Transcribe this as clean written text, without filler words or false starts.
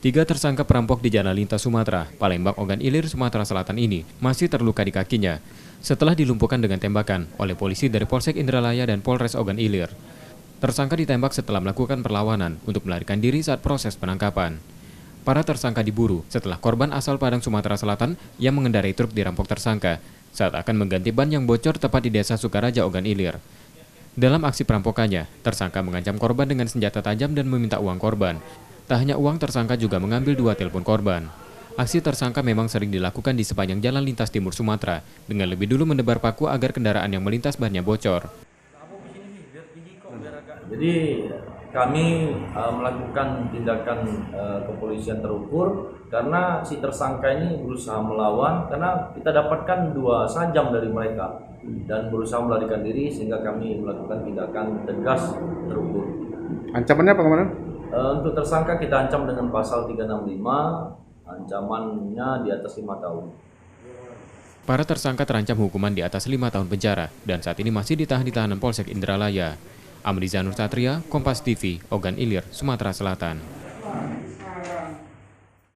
Tiga tersangka perampok di Jalan Lintas Sumatera, Palembang, Ogan Ilir, Sumatera Selatan ini masih terluka di kakinya setelah dilumpuhkan dengan tembakan oleh polisi dari Polsek Indralaya dan Polres Ogan Ilir. Tersangka ditembak setelah melakukan perlawanan untuk melarikan diri saat proses penangkapan. Para tersangka diburu setelah korban asal Padang, Sumatera Selatan yang mengendarai truk dirampok tersangka saat akan mengganti ban yang bocor tepat di Desa Sukaraja, Ogan Ilir. Dalam aksi perampokannya, tersangka mengancam korban dengan senjata tajam dan meminta uang korban. Tak hanya uang, tersangka juga mengambil 2 telepon korban. Aksi tersangka memang sering dilakukan di sepanjang jalan lintas timur Sumatera, dengan lebih dulu menebar paku agar kendaraan yang melintas bannya bocor. Jadi kami melakukan tindakan kepolisian terukur karena si tersangka ini berusaha melawan, karena kita dapatkan 2 sajam dari mereka dan berusaha melarikan diri, sehingga kami melakukan tindakan tegas terukur. Ancamannya apa kemarin? Untuk tersangka kita ancam dengan pasal 365, ancamannya di atas 5 tahun. Para tersangka terancam hukuman di atas 5 tahun penjara dan saat ini masih ditahan di tahanan Polsek Indralaya. Amrizanur Satria, Kompas TV, Ogan Ilir, Sumatera Selatan.